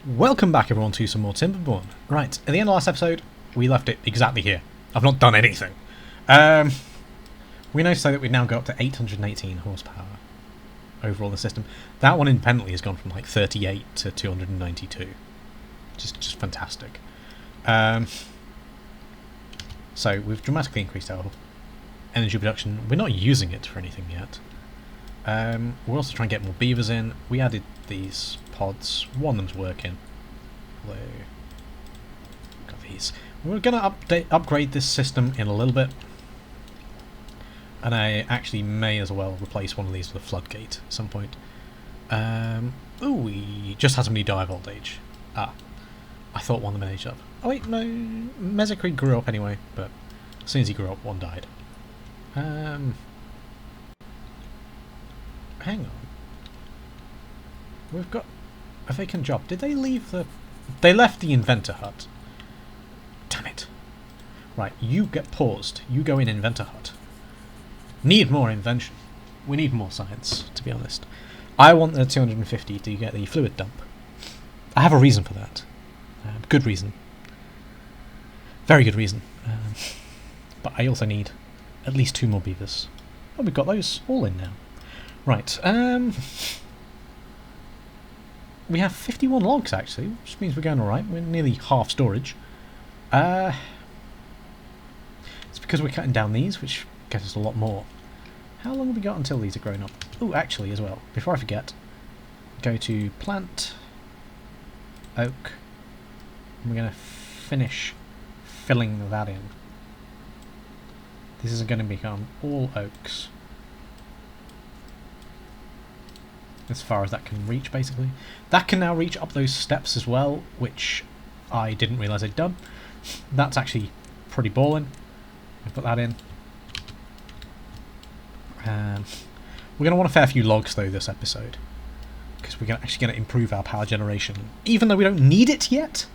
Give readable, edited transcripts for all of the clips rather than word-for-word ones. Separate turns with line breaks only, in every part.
Welcome back everyone to some more Timberborn. Right, at the end of last episode, we left it exactly here. I've not done anything. We know so that we've now got up to 818 horsepower overall in the system. That one independently has gone from like 38 to 292. Just fantastic. So we've dramatically increased our energy production. We're not using it for anything yet. We're also trying to get more beavers in. We added these pods. One of them's working. Got these. We're going to upgrade this system in a little bit. And I actually may as well replace one of these with a floodgate at some point. Oh, we just had somebody die of old age. I thought one of them aged up. Oh wait, no, Mezicri grew up anyway, but as soon as he grew up, one died. Hang on. We've got a vacant job. Did they leave the... They left the inventor hut. Damn it. Right, you get paused. You go in inventor hut. Need more invention. We need more science, to be honest. I want the 250 to get the fluid dump. I have a reason for that. Good reason. Very good reason. But I also need at least 2 more beavers. Oh, we've got those all in now. Right, we have 51 logs actually, which means we're going alright. We're nearly half storage. It's because we're cutting down these, which gets us a lot more. How long have we got until these are grown up? Oh, actually, as well, before I forget, go to plant, oak, and we're going to finish filling that in. This is going to become all oaks. As far as that can reach, basically. That can now reach up those steps as well, which I didn't realise I'd done. That's actually pretty ballin'. I'll put that in. We're going to want a fair few logs, though, this episode. Because we're actually going to improve our power generation. Even though we don't need it yet,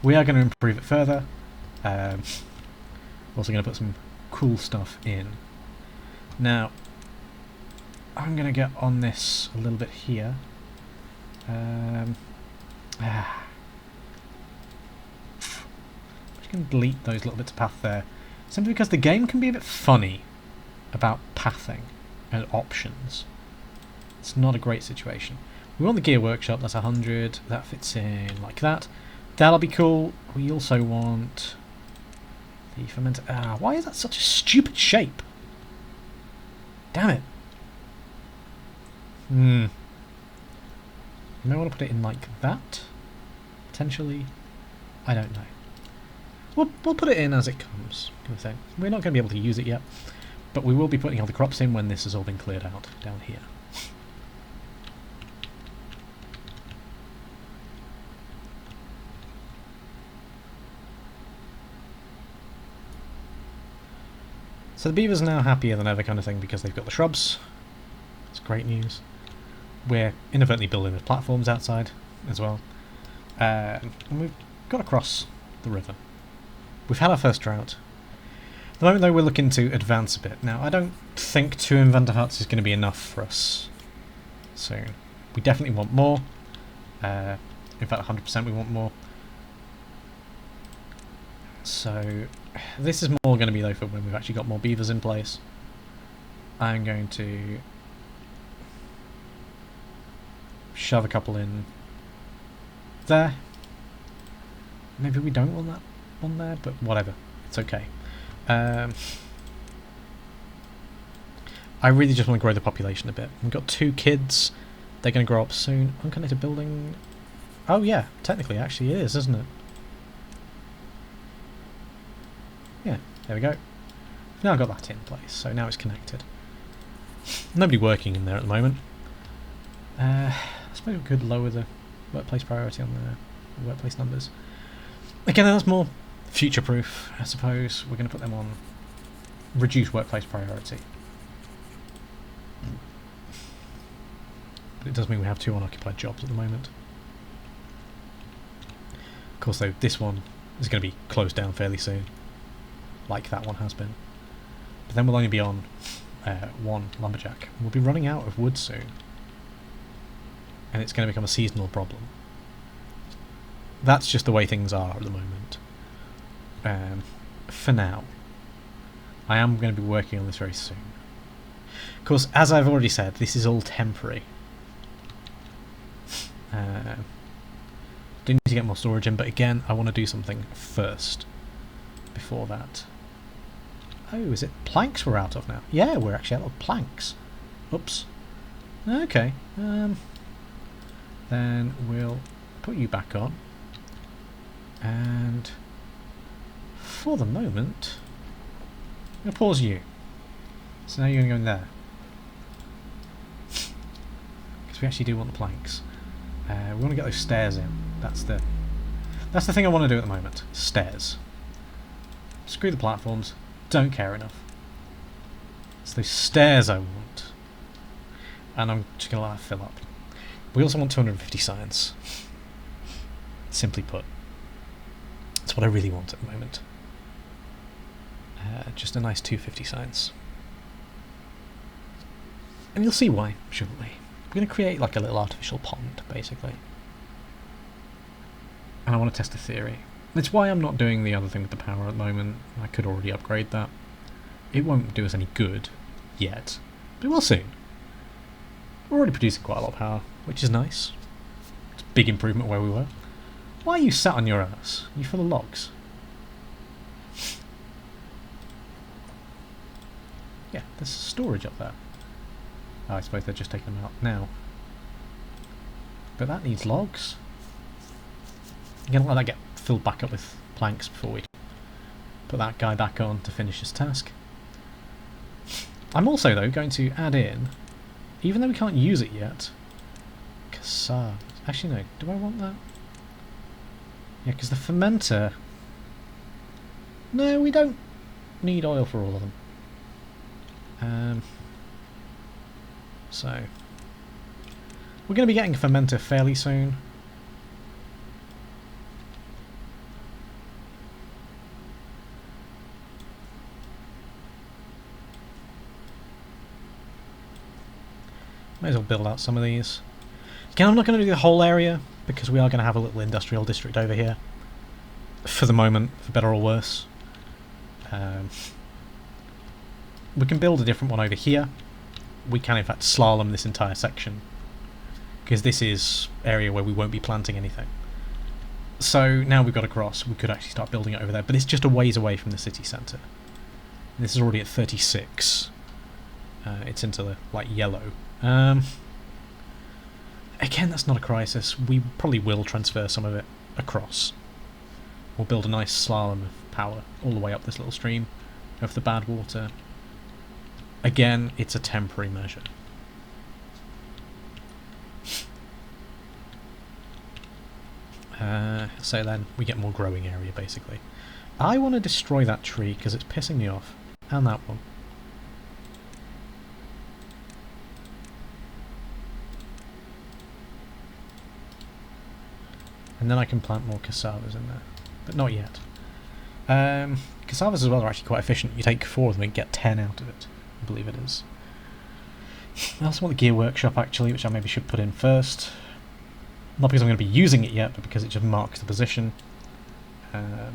we are going to improve it further. Also going to put some cool stuff in. Now, I'm going to get on this a little bit here. I'm just going to delete those little bits of path there. Simply because the game can be a bit funny about pathing and options. It's not a great situation. We want the gear workshop, that's 100. That fits in like that. That'll be cool. We also want the fermenter. Why is that such a stupid shape? Damn it. You may want to put it in like that, potentially. I don't know. We'll put it in as it comes, kind of thing. We're not going to be able to use it yet, but we will be putting all the crops in when this has all been cleared out down here. So the beavers are now happier than ever, kind of thing, because they've got the shrubs. It's great news. We're inadvertently building the platforms outside as well. And we've got across the river. We've had our first drought. At the moment, though, we're looking to advance a bit. Now, I don't think 2 inventor huts is going to be enough for us soon. We definitely want more. In fact, 100% we want more. So, this is more going to be, though, for when we've actually got more beavers in place. I'm going to shove a couple in there. Maybe we don't want that one there, but whatever. It's okay. I really just want to grow the population a bit. We've got 2 kids. They're going to grow up soon. Unconnected building. Oh yeah, technically actually it is, isn't it? Yeah, there we go. We've now got that in place, so now it's connected. Nobody working in there at the moment. I suppose we could lower the workplace priority on the workplace numbers. Again, that's more future-proof, I suppose. We're going to put them on reduce workplace priority. But it does mean we have 2 unoccupied jobs at the moment. Of course, though, this one is going to be closed down fairly soon, like that one has been. But then we'll only be on 1 lumberjack. We'll be running out of wood soon. And it's going to become a seasonal problem. that's just the way things are at the moment. For now. I am going to be working on this very soon. Of course, as I've already said, this is all temporary. Do need to get more storage in, but again, I want to do something first before that. Oh, is it planks we're out of now? Yeah, we're actually out of planks. Oops. Okay. Then we'll put you back on. And for the moment, I'm going to pause you. So now you're going to go in there. Because we actually do want the planks. We want to get those stairs in. That's the thing I want to do at the moment. Stairs. Screw the platforms. Don't care enough. It's those stairs I want. And I'm just going to let that fill up. We also want 250 science. Simply put. That's what I really want at the moment. Just a nice 250 science. And you'll see why, shortly. I'm going to create like a little artificial pond, basically. And I want to test a theory. That's why I'm not doing the other thing with the power at the moment. I could already upgrade that. It won't do us any good yet, but it will soon. We're already producing quite a lot of power, which is nice. It's a big improvement where we were. Why are you sat on your ass? Are you full of logs? Yeah, there's storage up there. Oh, I suppose they're just taking them out now. But that needs logs. I'm going to let that get filled back up with planks before we put that guy back on to finish his task. I'm also, though, going to add in, even though we can't use it yet, cassava. Actually, no. Do I want that? Yeah, because the fermenter... No, we don't need oil for all of them. So, we're going to be getting a fermenter fairly soon. Might as well build out some of these. Again, I'm not going to do the whole area, because we are going to have a little industrial district over here. For the moment, for better or worse. We can build a different one over here. We can, in fact, slalom this entire section. Because this is area where we won't be planting anything. So, now we've got across, we could actually start building it over there. But it's just a ways away from the city centre. This is already at 36. It's into the, like, yellow. Again, that's not a crisis. We probably will transfer some of it across. We'll build a nice slalom of power all the way up this little stream of the bad water. Again, it's a temporary measure. So then we get more growing area, basically. I want to destroy that tree because it's pissing me off. And that one. And then I can plant more cassavas in there. But not yet. Cassavas as well are actually quite efficient. You take 4 of them and get 10 out of it. I believe it is. I also want the gear workshop actually, which I maybe should put in first. Not because I'm going to be using it yet, but because it just marks the position. What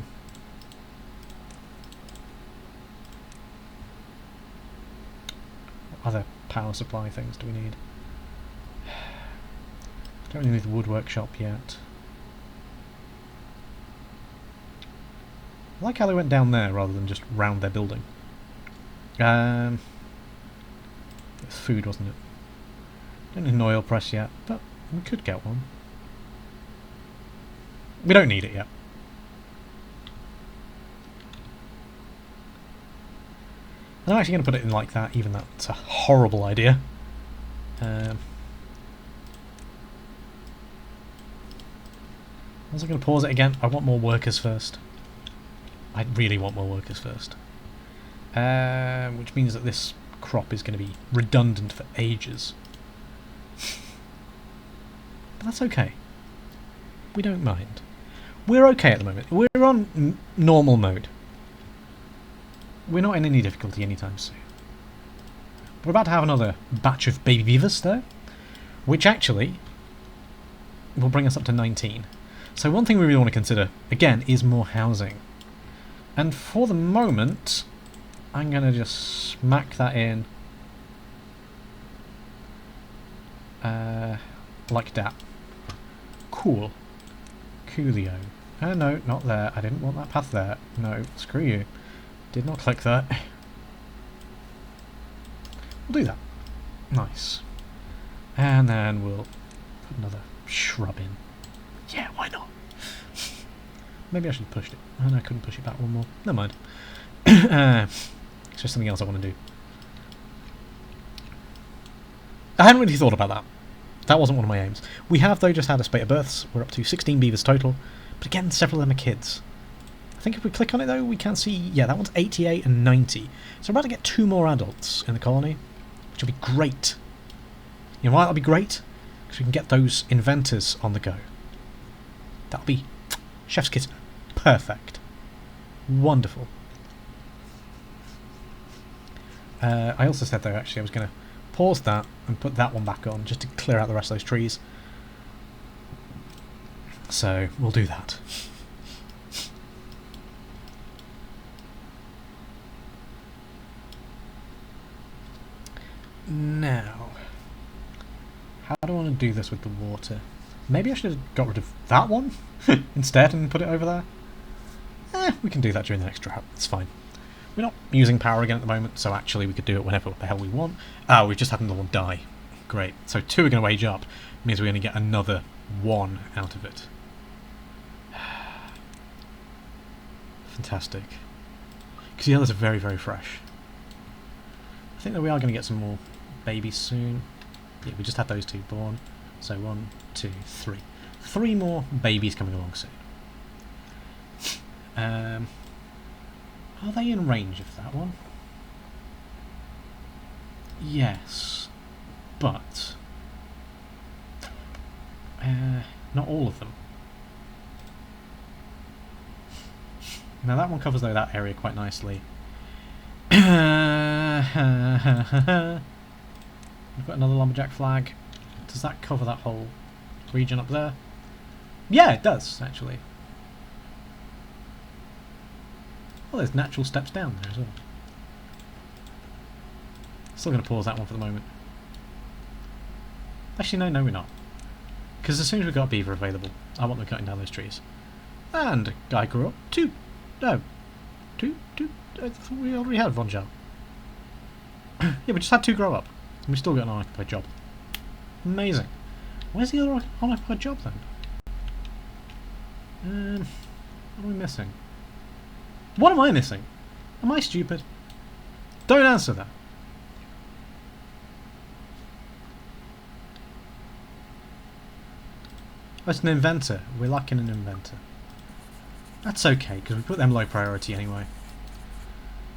other power supply things do we need? Don't really need the wood workshop yet. I like how they went down there rather than just round their building. It's food, wasn't it? Don't need an oil press yet, but we could get one. We don't need it yet. I'm actually going to put it in like that, even that's a horrible idea. Was I going to pause it again? I want more workers first. I really want more workers first. Which means that this crop is going to be redundant for ages. But that's okay. We don't mind. We're okay at the moment. We're on normal mode. We're not in any difficulty anytime soon. We're about to have another batch of baby beavers there, which actually will bring us up to 19. So one thing we really want to consider, again, is more housing. And for the moment, I'm going to just smack that in like that. Cool. Coolio. Oh no, not there. I didn't want that path there. No, screw you. Did not click that. We'll do that. Nice. And then we'll put another shrub in. Yeah, why not? Maybe I should have pushed it. Oh no, I couldn't push it back one more. Never mind. It's just something else I want to do. I hadn't really thought about that. That wasn't one of my aims. We have, though, just had a spate of births. We're up to 16 beavers total. But again, several of them are kids. I think if we click on it, though, we can see... Yeah, that one's 88 and 90. So we're about to get 2 more adults in the colony, which will be great. You know why that'll be great? Because we can get those inventors on the go. That'll be chef's kiss. Perfect. Wonderful. I also said, though, actually, I was going to pause that and put that one back on just to clear out the rest of those trees. So we'll do that. Now, how do I want to do this with the water? Maybe I should have got rid of that one instead and put it over there. We can do that during the next drought. It's fine. We're not using power again at the moment, so actually we could do it whenever the hell we want. Oh, we've just had another one die. Great. So 2 are going to age up. It means we're going to get another 1 out of it. Fantastic. Because the others are very, very fresh. I think that we are going to get some more babies soon. Yeah, we just had those 2 born. So 1, 2, 3. 3 more babies coming along soon. Are they in range of that one? Yes. But... not all of them. Now that one covers, though, that area quite nicely. We've got another lumberjack flag. Does that cover that whole region up there? Yeah, it does, actually. Well, there's natural steps down there as well. Still going to pause that one for the moment. Actually, no, we're not. Because as soon as we've got a beaver available, I want them cutting down those trees. And a guy grew up. 2. No. 2? I thought we already had one job. Yeah, we just had 2 grow up. And we still got an unoccupied job. Amazing. Where's the other unoccupied job then? What are we missing? What am I missing? Am I stupid? Don't answer that. Oh, it's an inventor. We're lacking an inventor. That's okay, because we put them low priority anyway.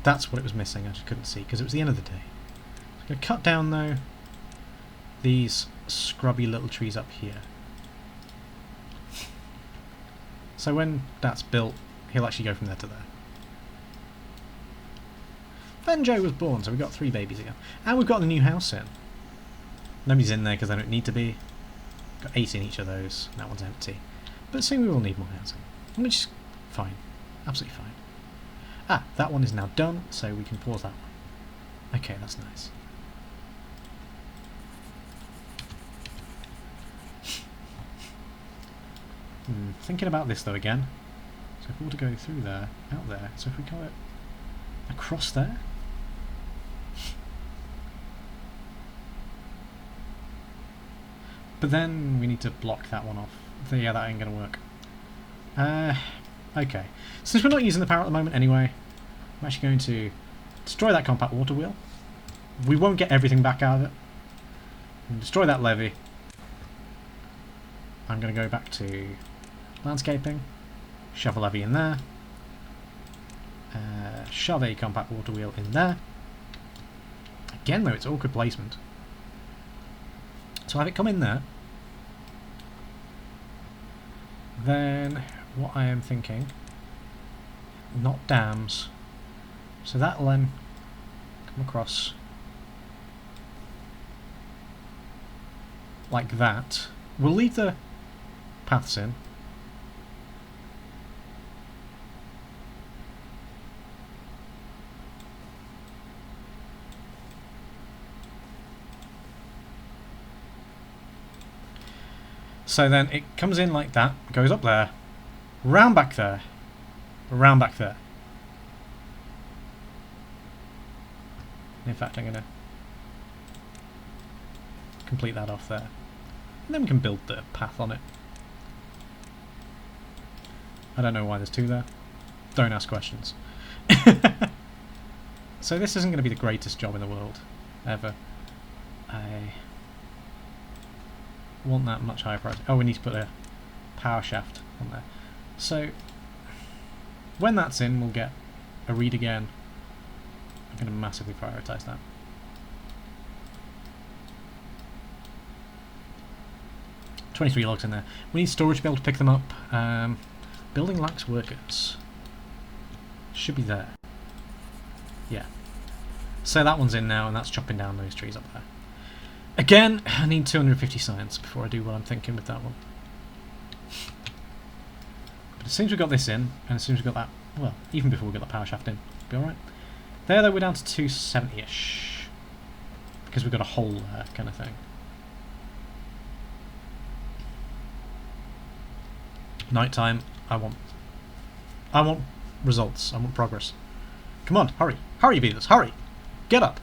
That's what it was missing, I just couldn't see, because it was the end of the day. I'm going to cut down, though, these scrubby little trees up here. So when that's built, he'll actually go from there to there. Then Joe was born, so we've got 3 babies again. And we've got the new house in. Nobody's in there because they don't need to be. Got 8 in each of those. That one's empty. But soon we will need more housing. Which is fine. Absolutely fine. Ah, that one is now done, so we can pause that one. Okay, that's nice. Thinking about this though again. So if we were to go through there, out there, so if we go across there. But then we need to block that one off. So yeah, that ain't going to work. Okay. Since we're not using the power at the moment anyway, I'm actually going to destroy that compact water wheel. We won't get everything back out of it. And destroy that levee. I'm going to go back to landscaping, shove a levee in there, shove a compact water wheel in there. Again though, it's awkward placement. So have it come in there. Then what I am thinking, not dams, so that'll then come across like that. We'll leave the paths in, So then it comes in like that, goes up there, round back there, round back there. In fact, I'm going to complete that off there. And then we can build the path on it. I don't know why there's two there. Don't ask questions. So this isn't going to be the greatest job in the world, ever. I want that much higher priority. Oh, we need to put a power shaft on there. So when that's in, we'll get a read again. I'm going to massively prioritise that. $23 logs in there. We need storage to be able to pick them up. Building lacks workers. Should be there. Yeah. So that one's in now, and that's chopping down those trees up there. Again, I need 250 science before I do what I'm thinking with that one. But as soon as we've got this in, and as soon as we've got that, well, even before we get the power shaft in, be alright. There, though, we're down to 270-ish. Because we've got a hole there, kind of thing. Nighttime, I want results, I want progress. Come on, hurry. Hurry, beavers, hurry! Get up!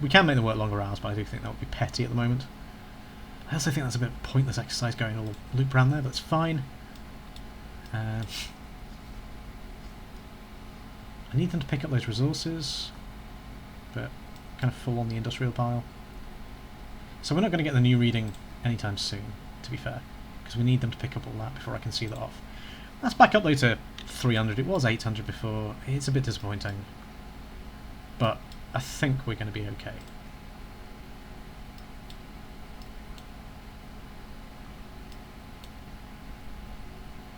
We can make them work longer hours, but I do think that would be petty at the moment. I also think that's a bit of pointless exercise going all loop around there, but it's fine. I need them to pick up those resources, but kind of full on the industrial pile. So we're not going to get the new reading anytime soon, to be fair, because we need them to pick up all that before I can seal it off. That's back up though to 300. It was 800 before. It's a bit disappointing, but I think we're going to be okay.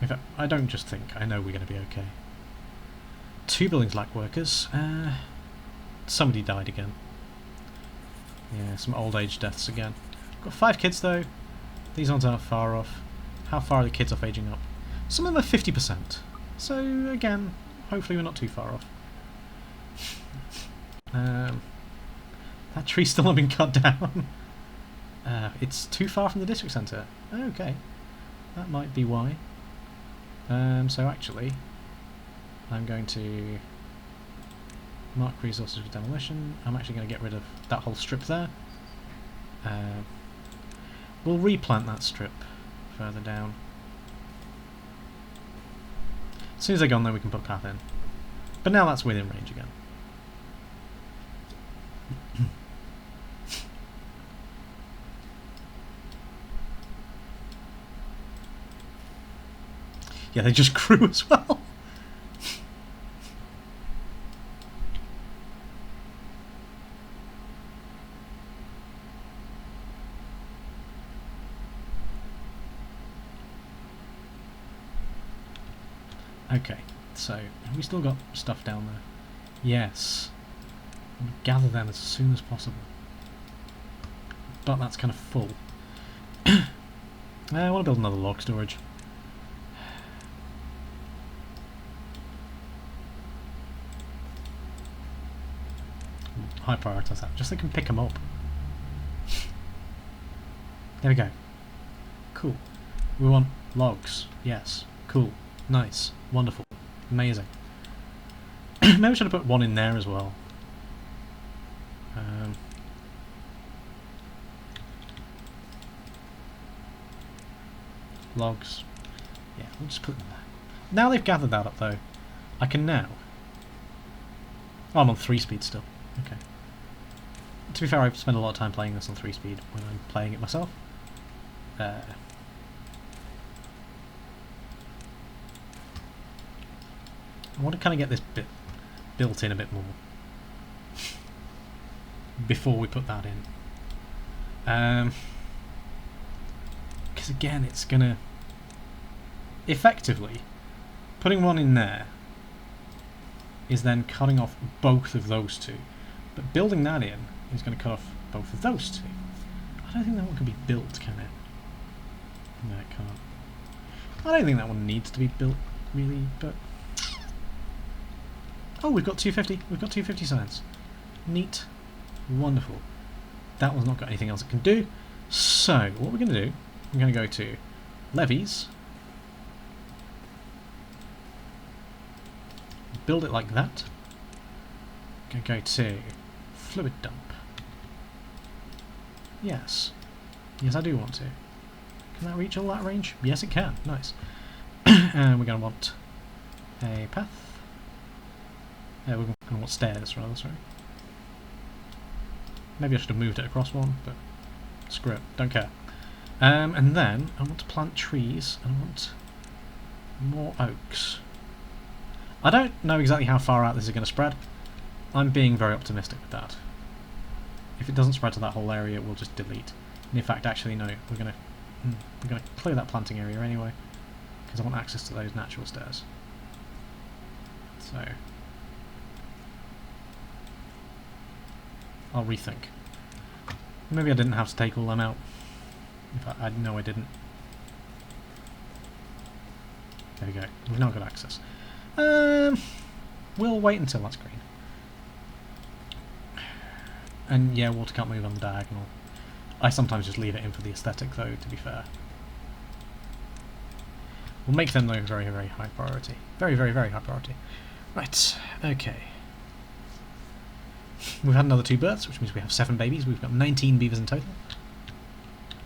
In fact, I don't just think, I know we're going to be okay. 2 buildings lack workers. Somebody died again. Yeah, some old age deaths again. Got 5 kids though. These ones aren't far off. How far are the kids off aging up? Some of them are 50%. So again, hopefully we're not too far off. That tree's still not been cut down. It's too far from the district centre. Okay, that might be why. So actually, I'm going to mark resources for demolition. I'm actually going to get rid of that whole strip there. We'll replant that strip further down. As soon as they're gone, then we can put a path in. But now that's within range again. Yeah, they just grew as well. Okay, so have we still got stuff down there? Yes. We'll gather them as soon as possible. But that's kind of full. I want to build another log storage. High prioritise that, just so they can pick them up. There we go. Cool. We want logs. Yes. Cool. Nice. Wonderful. Amazing. Maybe we should have put one in there as well. Logs. Yeah, we'll just put them there. Now they've gathered that up though, I can now... Oh, I'm on 3 speed still. Okay. To be fair, I've spent a lot of time playing this on 3 speed when I'm playing it myself. I want to kind of get this bit built in a bit more before we put that in. Because again, it's gonna effectively putting one in there is then cutting off both of those two, but building that in is going to cut off both of those two. I don't think that one can be built, can it? No, it can't. I don't think that one needs to be built, really, but... Oh, we've got 250. We've got 250 science. Neat. Wonderful. That one's not got anything else it can do. So, what we're going to do I'm going to go to levees. Build it like that. I'm going to go to fluid dump. Yes. Yes, I do want to. Can that reach all that range? Yes, it can. Nice. And we're going to want a path. We're going to want stairs, rather, sorry. Maybe I should have moved it across one, but screw it. Don't care. And then I want to plant trees, and I want more oaks. I don't know exactly how far out this is going to spread. I'm being very optimistic with that. If it doesn't spread to that whole area, we'll just delete. And in fact, actually, no, we're going to clear that planting area anyway, because I want access to those natural stairs. So I'll rethink. Maybe I didn't have to take all them out. In fact, I know I didn't. There we go. We've now got access. We'll wait until that's green. And yeah, water can't move on the diagonal. I sometimes just leave it in for the aesthetic though, to be fair. We'll make them though very, very high priority. Very, very, very high priority. Right, okay. We've had another 2 births, which means we have 7 babies. We've got 19 beavers in total.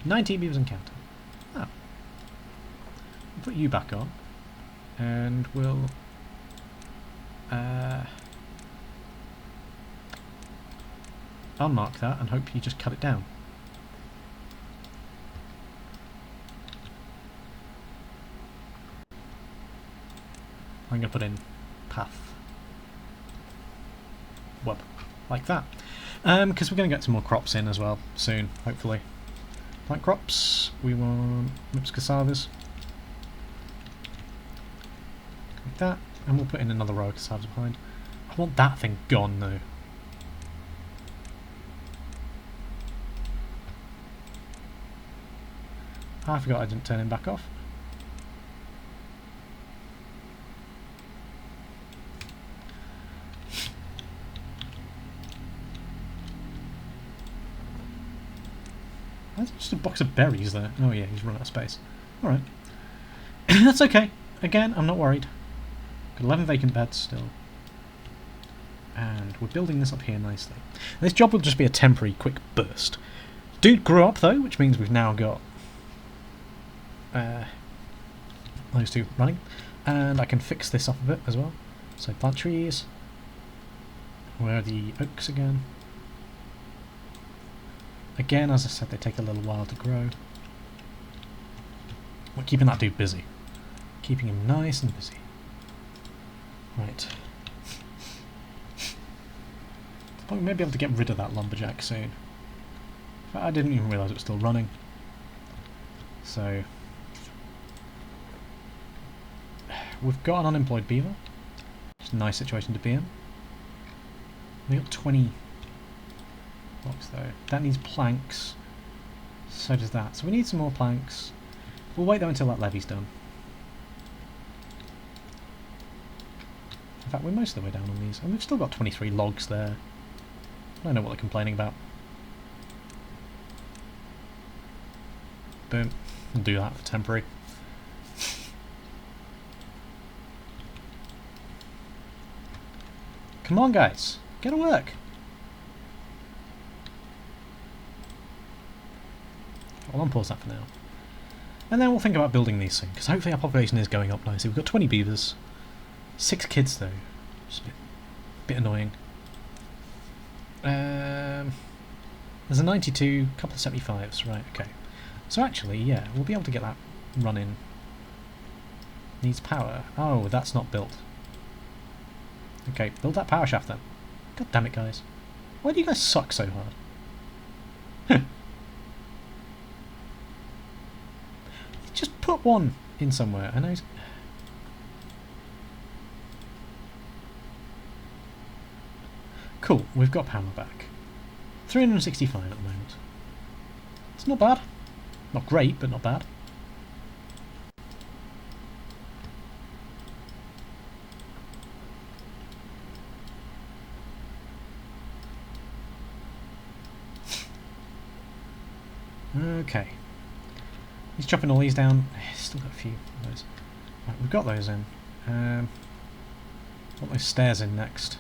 19 beavers and counting. Oh. We'll put you back on. And we'll... unmark that and hope you just cut it down. I'm going to put in path. Web. Like that. Because we're going to get some more crops in as well soon, hopefully. Plant crops. We want whips cassavas. Like that. And we'll put in another row of cassavas behind. I want that thing gone though. I forgot I didn't turn him back off. There's just a box of berries there. Oh yeah, he's run out of space. Alright. That's okay. Again, I'm not worried. Got 11 vacant beds still. And we're building this up here nicely. This job will just be a temporary quick burst. Dude grew up though, which means we've now got those 2 running. And I can fix this up a bit as well. So plant trees. Where are the oaks again? Again, as I said, they take a little while to grow. We're keeping that dude busy. Keeping him nice and busy. Right. We may be able to get rid of that lumberjack soon. But I didn't even realise it was still running. So... we've got an unemployed beaver. It's a nice situation to be in. We've got 20 blocks though. That needs planks. So does that. So we need some more planks. We'll wait though until that levee's done. In fact, we're most of the way down on these. And we've still got 23 logs there. I don't know what they're complaining about. Boom. We'll do that for temporary. Come on guys, get to work. I'll unpause that for now. And then we'll think about building these soon, because hopefully our population is going up nicely. We've got 20 beavers. 6 kids though. Just a bit annoying. There's a 92, couple of 75s, right, okay. So actually, yeah, we'll be able to get that running. Needs power. Oh, that's not built. Okay, build that power shaft then. God damn it, guys. Why do you guys suck so hard? Just put one in somewhere. I know. Cool, we've got power back. 365 at the moment. It's not bad. Not great, but not bad. Okay. He's chopping all these down. Still got a few of those. Right, we've got those in. Put those stairs in next.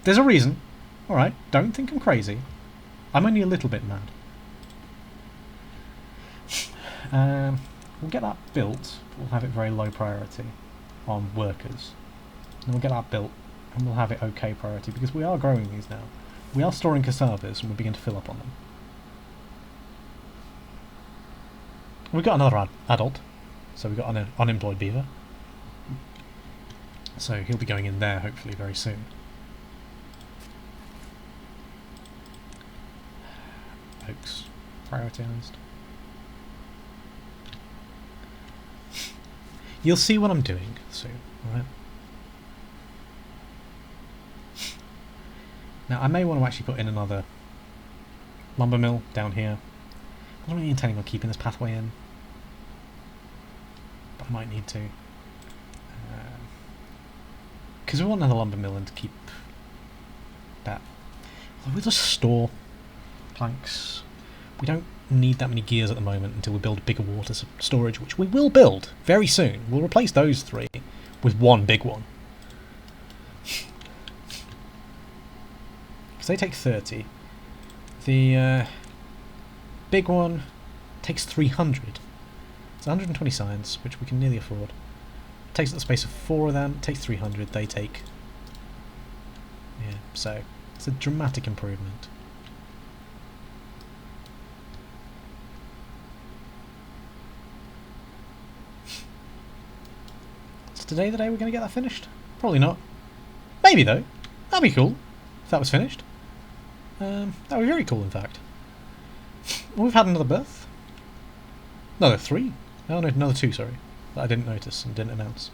There's a reason. Alright, don't think I'm crazy. I'm only a little bit mad. We'll get that built. We'll have it very low priority on workers. And we'll get that built and we'll have it okay priority because we are growing these now. We are storing casavas and we're beginning to fill up on them. We've got another adult. So we've got an unemployed beaver. So he'll be going in there hopefully very soon. Oaks prioritised. You'll see what I'm doing soon, alright? Now I may want to actually put in another lumber mill down here. I'm not really intending on keeping this pathway in, but I might need to. Because we want another lumber mill in to keep that. We'll just store planks. We don't need that many gears at the moment until we build bigger water storage, which we will build very soon. We'll replace those 3 with one big one. Because they take 30. The big one takes 300. It's 120 science, which we can nearly afford. Takes up the space of 4 of them, takes 300, they take... Yeah, so it's a dramatic improvement. Is today the day we're going to get that finished? Probably not. Maybe though. That'd be cool if that was finished. That would be very cool in fact. We've had another birth. No, 3. Oh no, another 2, sorry. That I didn't notice and didn't announce.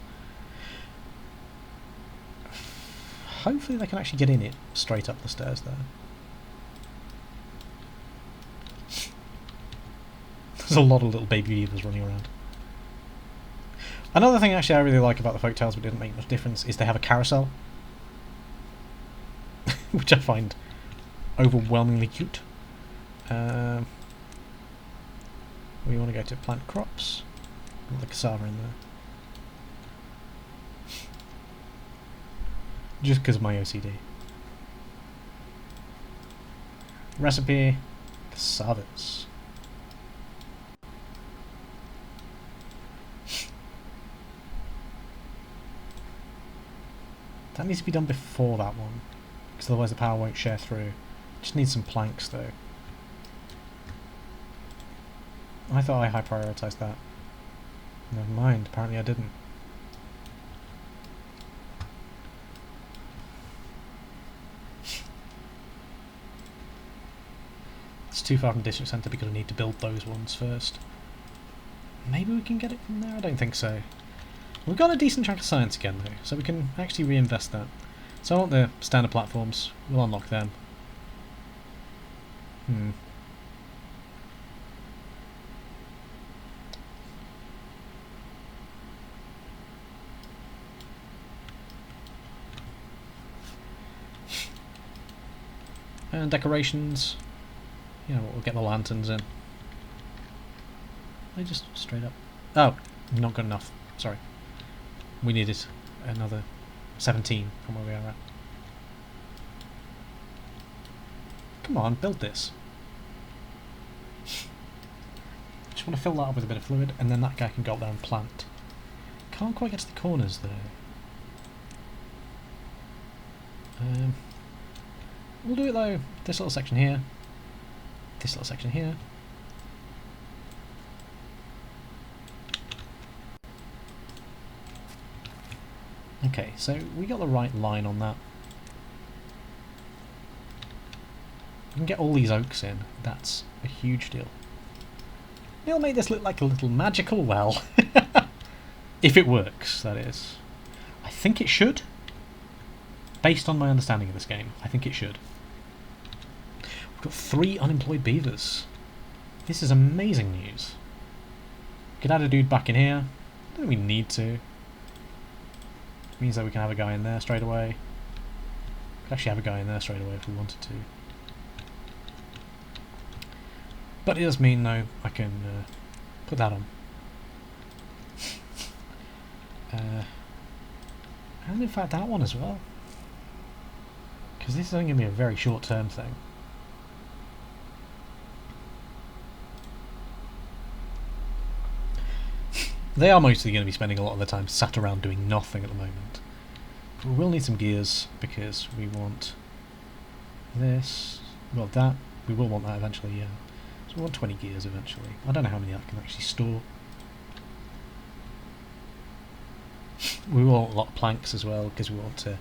Hopefully they can actually get in it straight up the stairs there. There's a lot of little baby beavers running around. Another thing actually I really like about the folktales but didn't make much difference is they have a carousel. Which I find overwhelmingly cute. We want to go to plant crops. Put the cassava in there. Just because of my OCD. Recipe, cassavas. That needs to be done before that one, because otherwise the power won't share through. Just need some planks though. I thought I high prioritised that. Never mind, apparently I didn't. It's too far from the district centre because I need to build those ones first. Maybe we can get it from there? I don't think so. We've got a decent chunk of science again though, so we can actually reinvest that. So I want the standard platforms, we'll unlock them. And decorations. Yeah, we'll get the lanterns in. They just straight up. Oh, not good enough. Sorry. We needed another 17 from where we are at. Come on, build this. Just want to fill that up with a bit of fluid, and then that guy can go up there and plant. Can't quite get to the corners though. We'll do it though. This little section here. This little section here. Okay, so we got the right line on that. We can get all these oaks in. That's a huge deal. It'll make this look like a little magical well. If it works, that is. I think it should. Based on my understanding of this game, I think it should. We've got 3 unemployed beavers. This is amazing news. Could add a dude back in here. Don't we need to? Means that we can have a guy in there straight away. Could actually have a guy in there straight away if we wanted to. But it does mean though I can Put that on. And in fact that one as well. Because this is only going to be a very short-term thing. They are mostly going to be spending a lot of their time sat around doing nothing at the moment. But we will need some gears because we want this, well that, we will want that eventually, yeah. So we want 20 gears eventually. I don't know how many that can actually store. We will want a lot of planks as well because we want to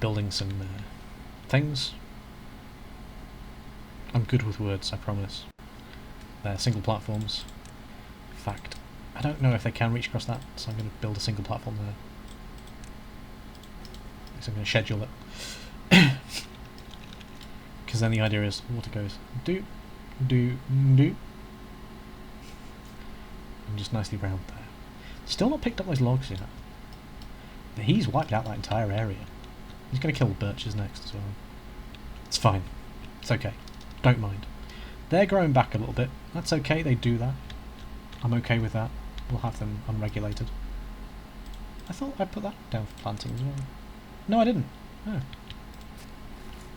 building some things. I'm good with words, I promise. They're single platforms. In fact, I don't know if they can reach across that, so I'm going to build a single platform there. So I'm going to schedule it. Because then the idea is water goes do, do, do. And just nicely round there. Still not picked up those logs yet. But he's wiped out that entire area. He's going to kill the birches next as well. It's fine. It's okay. Don't mind. They're growing back a little bit. That's okay, they do that. I'm okay with that. We'll have them unregulated. I thought I put that down for planting as well. No, I didn't. Oh.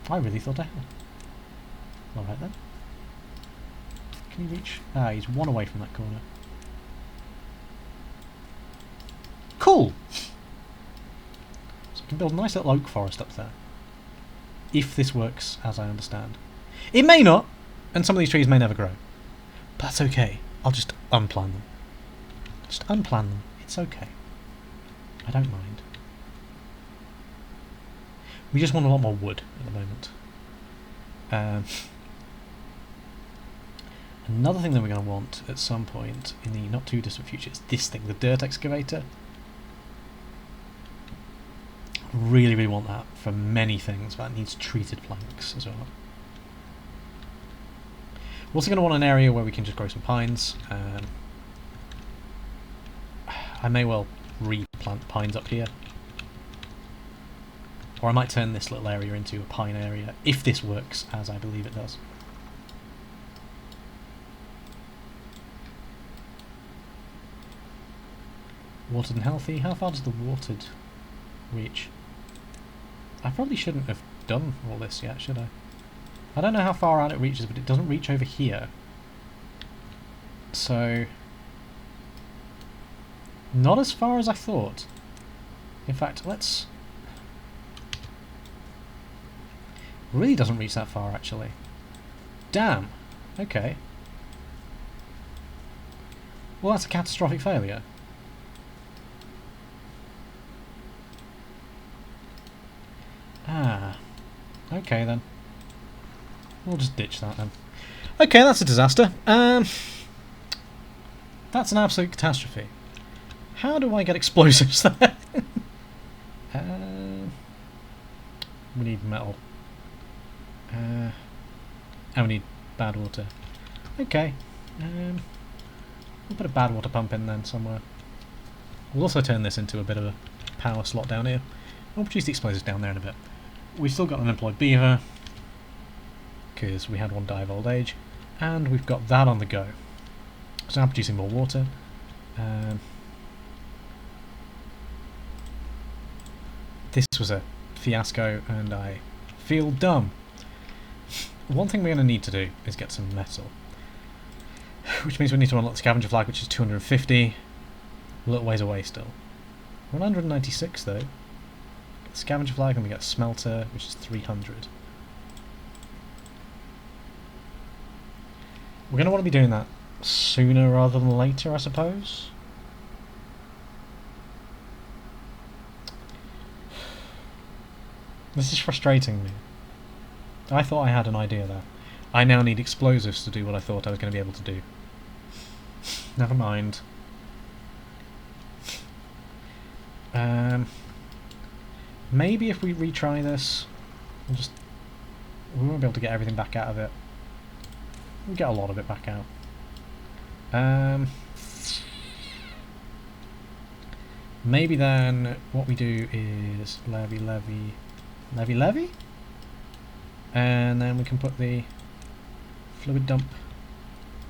I really thought I had. Alright then. Can he reach? Ah, he's one away from that corner. Cool! So we can build a nice little oak forest up there. If this works, as I understand. It may not, and some of these trees may never grow. But that's okay. I'll just unplant them. Just unplant them. It's okay. I don't mind. We just want a lot more wood at the moment. Another thing that we're going to want at some point in the not too distant future is this thing, the dirt excavator. Really, really want that for many things, but it needs treated planks as well. We're also going to want an area where we can just grow some pines. I may well replant pines up here. Or I might turn this little area into a pine area, if this works, as I believe it does. Watered and healthy. How far does the watered reach? I probably shouldn't have done all this yet, should I? I don't know how far out it reaches, but it doesn't reach over here. So... not as far as I thought. In fact, let's... really doesn't reach that far, actually. Damn! Okay. Well, that's a catastrophic failure. Ah. Okay, then. We'll just ditch that, then. Okay, that's a disaster. That's an absolute catastrophe. How do I get explosives there? We need metal. And we need bad water. Okay. We'll put a bad water pump in then somewhere. We'll also turn this into a bit of a power slot down here. We'll produce the explosives down there in a bit. We've still got an unemployed beaver, because we had one die of old age, and we've got that on the go. So now producing more water. This was a fiasco, and I feel dumb. One thing we're going to need to do is get some metal, which means we need to unlock the scavenger flag, which is 250. A little ways away still. 196 though. Get the scavenger flag, and we get a smelter, which is 300. We're going to want to be doing that sooner rather than later, I suppose. This is frustrating me. I thought I had an idea there. I now need explosives to do what I thought I was going to be able to do. Never mind. Maybe if we retry this, we won't be able to get everything back out of it. We'll get a lot of it back out. Maybe then what we do is levy, and then we can put the fluid dump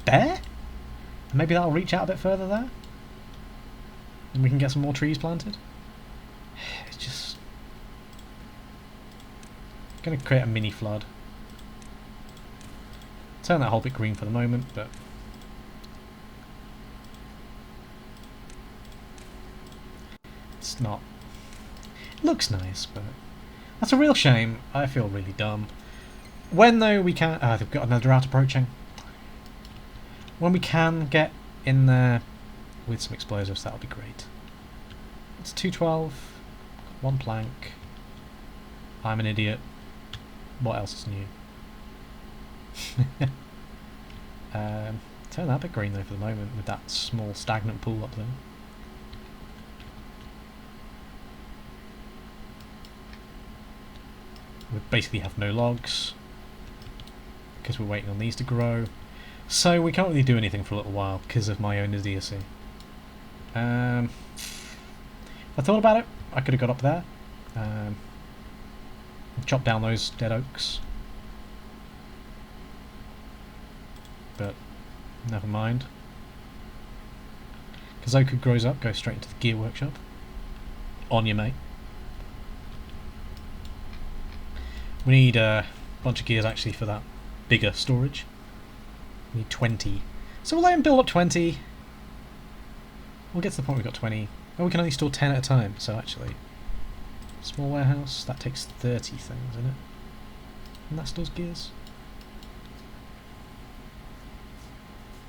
there? Maybe that'll reach out a bit further there? And we can get some more trees planted? It's just... going to create a mini flood. Turn that whole bit green for the moment, but... it's not... it looks nice, but... that's a real shame. I feel really dumb. When, though, we can... they've got another drought approaching. When we can get in there with some explosives, that'll be great. It's 212. One plank. I'm an idiot. What else is new? Turn that bit green, though, for the moment, with that small stagnant pool up there. We basically have no logs because we're waiting on these to grow, so we can't really do anything for a little while because of my own idiocy. I thought about it. I could have got up there, chopped down those dead oaks, but never mind. Because oak grows up, goes straight into the gear workshop. On you, mate. We need a bunch of gears actually for that bigger storage. We need 20. So we'll let him build up 20. We'll get to the point we've got 20. Oh, we can only store 10 at a time, so actually. Small warehouse, that takes 30 things, isn't it? And that stores gears.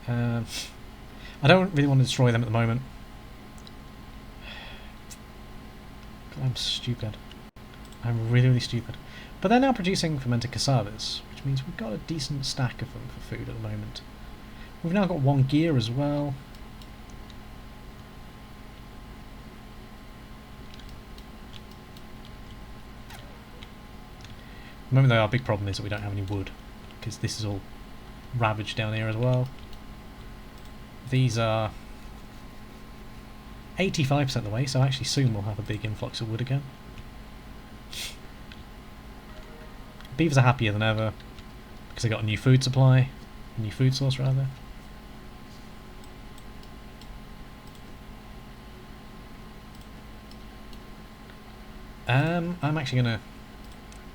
I don't really want to destroy them at the moment. I'm stupid. I'm really, really stupid. But they're now producing fermented cassavas, which means we've got a decent stack of them for food at the moment. We've now got one gear as well. At the moment though, our big problem is that we don't have any wood, because this is all ravaged down here as well. These are 85% of the way, so actually soon we'll have a big influx of wood again. Beavers are happier than ever because they got a new food supply, a new food source rather. I'm actually going to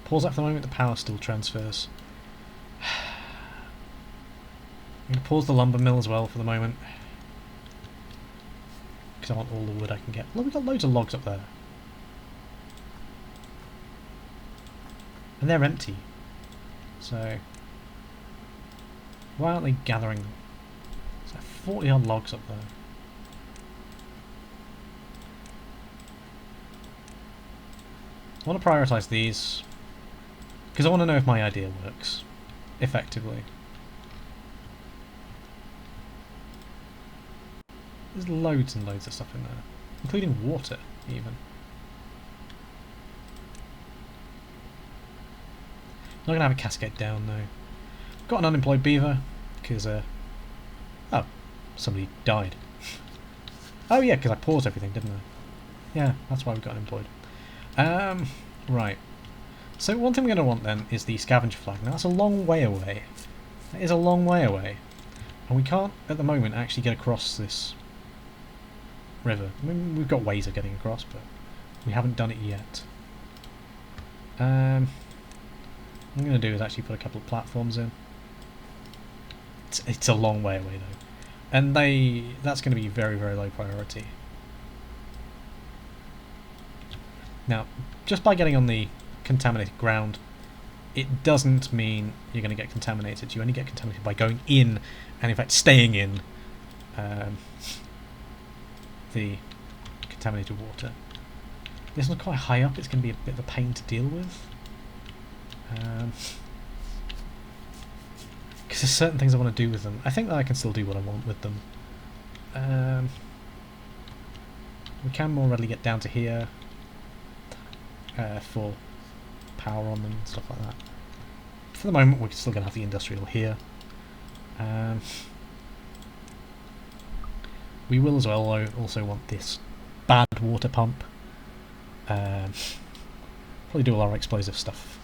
pause that for the moment. The power still transfers. I'm going to pause the lumber mill as well for the moment because I want all the wood I can get. Look, we've got loads of logs up there. And they're empty. So why aren't they gathering them? There's like 40 odd logs up there. I want to prioritise these because I want to know if my idea works effectively. There's loads and loads of stuff in there, including water even. Not going to have a cascade down though. Got an unemployed beaver because oh, somebody died. Oh yeah, because I paused everything, didn't I? Yeah, that's why we got unemployed. Right. So one thing we're going to want then is the scavenger flag. Now that's a long way away. That is a long way away. And we can't at the moment actually get across this river. I mean, we've got ways of getting across, but we haven't done it yet. What I'm going to do is actually put a couple of platforms in. It's a long way away though. And that's going to be very, very low priority. Now, just by getting on the contaminated ground, it doesn't mean you're going to get contaminated. You only get contaminated by going in, and in fact staying in the contaminated water. This one's quite high up, it's going to be a bit of a pain to deal with. Because there's certain things I want to do with them. I think that I can still do what I want with them. We can more readily get down to here for power on them and stuff like that. For the moment we're still going to have the industrial here. We will as well also want this bad water pump. Probably do all our explosive stuff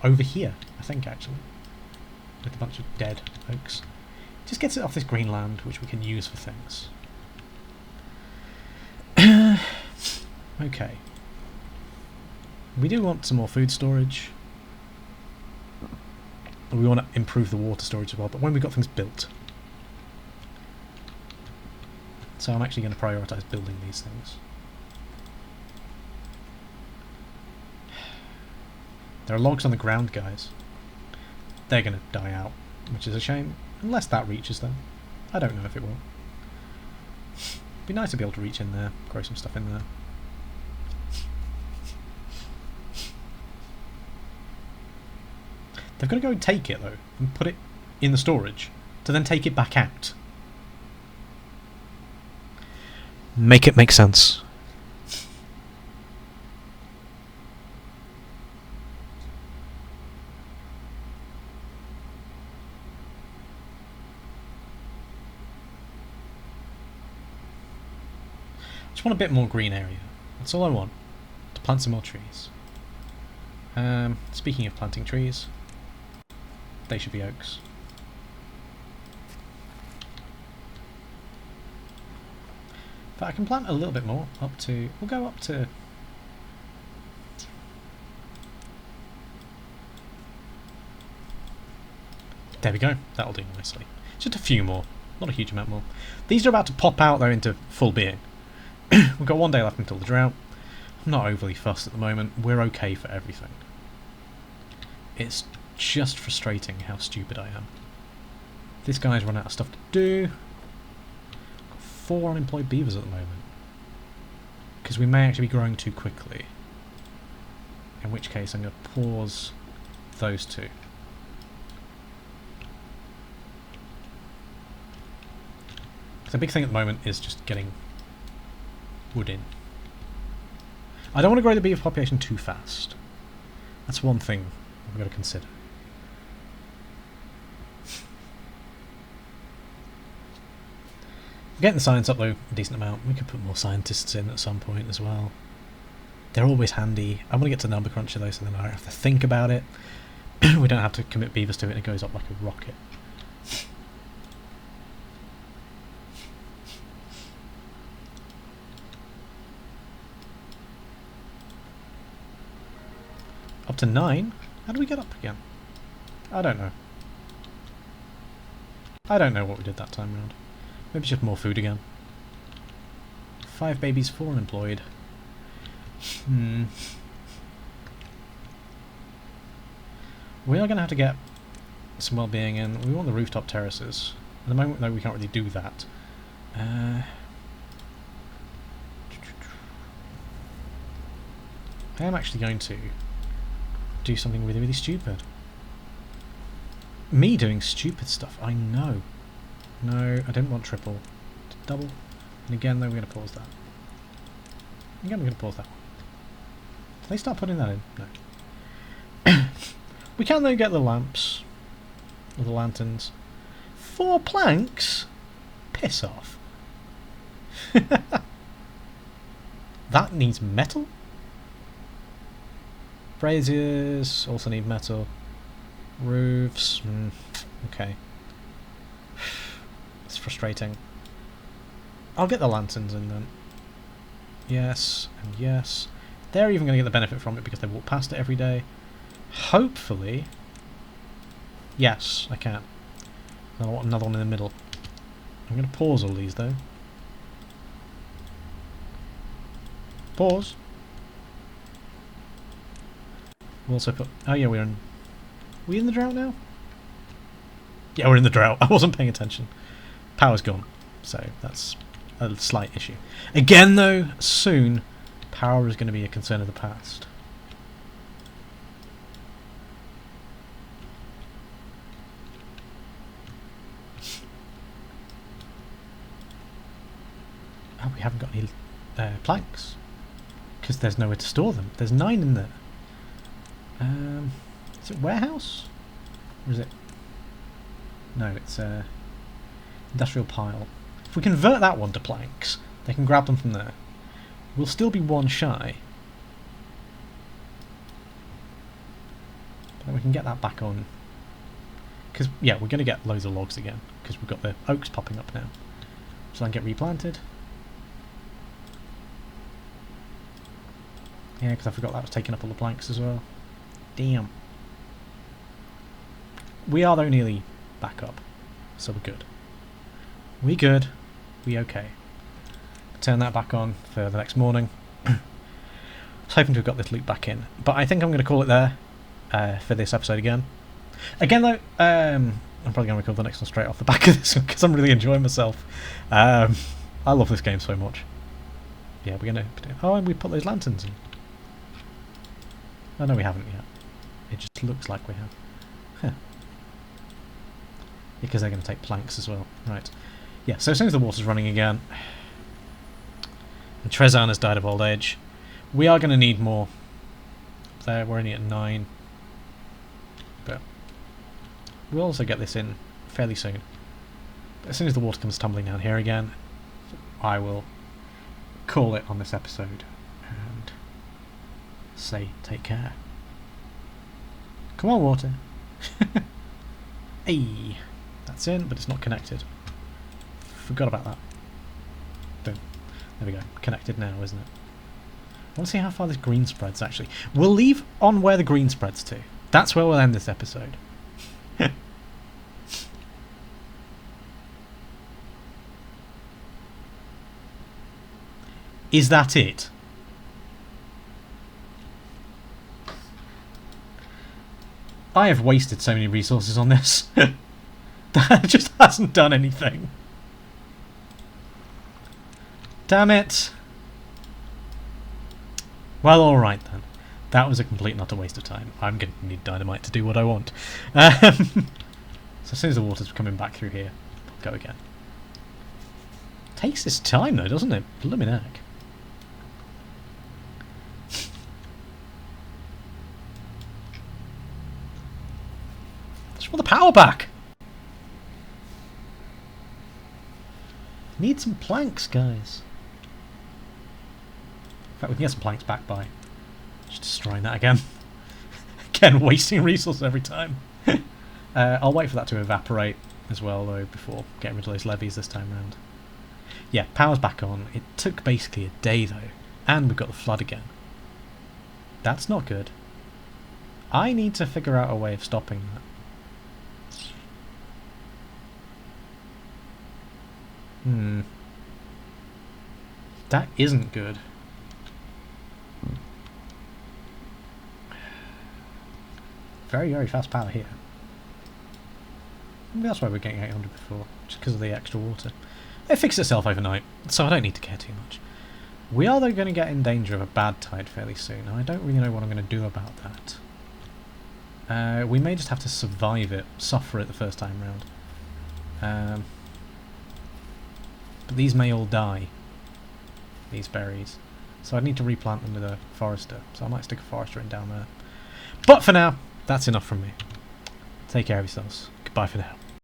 over here, I think, actually, with a bunch of dead oaks. Just gets it off this green land, which we can use for things. Okay. We do want some more food storage. We want to improve the water storage as well, but when we've got things built. So I'm actually going to prioritise building these things. There are logs on the ground, guys. They're going to die out, which is a shame. Unless that reaches them. I don't know if it will. Be nice to be able to reach in there, grow some stuff in there. They've got to go and take it, though, and put it in the storage, to then take it back out. Make it make sense. I just want a bit more green area. That's all I want. To plant some more trees. Speaking of planting trees, they should be oaks. But I can plant a little bit more, up to... We'll go up to... There we go, that'll do nicely. Just a few more, not a huge amount more. These are about to pop out though into full being. We've got 1 day left until the drought. I'm not overly fussed at the moment, we're okay for everything. It's just frustrating how stupid I am. This guy's run out of stuff to do. Got 4 unemployed beavers at the moment. Because we may actually be growing too quickly. In which case I'm going to pause those 2. The big thing at the moment is just getting wood in. I don't want to grow the beaver population too fast. That's one thing I've got to consider. We're getting the science up though, a decent amount. We could put more scientists in at some point as well. They're always handy. I want to get to number cruncher though, so then I don't have to think about it. We don't have to commit beavers to it and it goes up like a rocket. Up to 9? How do we get up again? I don't know. I don't know what we did that time round. Maybe just more food again. 5 babies, 4 unemployed. We are going to have to get some well-being in. We want the rooftop terraces. At the moment, though, we can't really do that. I am actually going to do something really, really stupid. Me doing stupid stuff, I know. No, I didn't want triple. Double. And again, though, we're going to pause that. Again, we're going to pause that one. Did they start putting that in? No. We can, though, get the lamps. Or the lanterns. 4 planks? Piss off. That needs metal? Braziers also need metal. Roofs. Okay. It's frustrating. I'll get the lanterns in then. Yes, and yes. They're even going to get the benefit from it because they walk past it every day. Hopefully. Yes, I can. I want another one in the middle. I'm going to pause all these though. Pause. We'll also put... Oh yeah, we're in... Are we in the drought now? Yeah, we're in the drought. I wasn't paying attention. Power's gone. So that's a slight issue. Again though, soon, power is going to be a concern of the past. Oh, we haven't got any planks. Because there's nowhere to store them. There's 9 in there. Is it warehouse? Or is it... No, it's industrial pile. If we convert that one to planks, they can grab them from there. We'll still be 1 shy. But then we can get that back on Because, yeah, we're going to get loads of logs again, because we've got the oaks popping up now. So I can get replanted. Yeah, because I forgot that was taking up all the planks as well. Damn. We are, though, nearly back up. So we're good. We good. We okay. Turn that back on for the next morning. I was hoping to have got this loop back in. But I think I'm going to call it there for this episode again. Again, though, I'm probably going to record the next one straight off the back of this one because I'm really enjoying myself. I love this game so much. Yeah, we're going to... Oh, and we put those lanterns in. Oh, no, we haven't yet. It just looks like we have. Huh. Because they're going to take planks as well. Right. Yeah, so as soon as the water's running again... And Trezan has died of old age. We are going to need more. There, we're only at 9. But we'll also get this in fairly soon. But as soon as the water comes tumbling down here again, I will call it on this episode and say take care. Come on, water. Hey, that's in, but it's not connected. Forgot about that. Boom. There we go. Connected now, isn't it? I want to see how far this green spreads, actually. We'll leave on where the green spreads to. That's where we'll end this episode. Is that it? I have wasted so many resources on this. That just hasn't done anything. Damn it. Well, alright then. That was a complete and utter waste of time. I'm going to need dynamite to do what I want. So as soon as the water's coming back through here, go again. Takes its time though, doesn't it? Blooming heck. Just want the power back. Need some planks, guys. In fact, we can get some planks back by just destroying that again. Again, wasting resources every time. I'll wait for that to evaporate as well, though, before getting rid of those levees this time round. Yeah, power's back on. It took basically a day, though. And we've got the flood again. That's not good. I need to figure out a way of stopping that. That isn't good. Very, very fast power here. Maybe that's why we're getting 800 before, just because of the extra water. It fixed itself overnight, so I don't need to care too much. We are, though, going to get in danger of a bad tide fairly soon, and I don't really know what I'm going to do about that. We may just have to survive it, suffer it the first time round. But these may all die, these berries. So I need to replant them with a forester, so I might stick a forester in down there. But for now, that's enough from me. Take care of yourselves. Goodbye for now.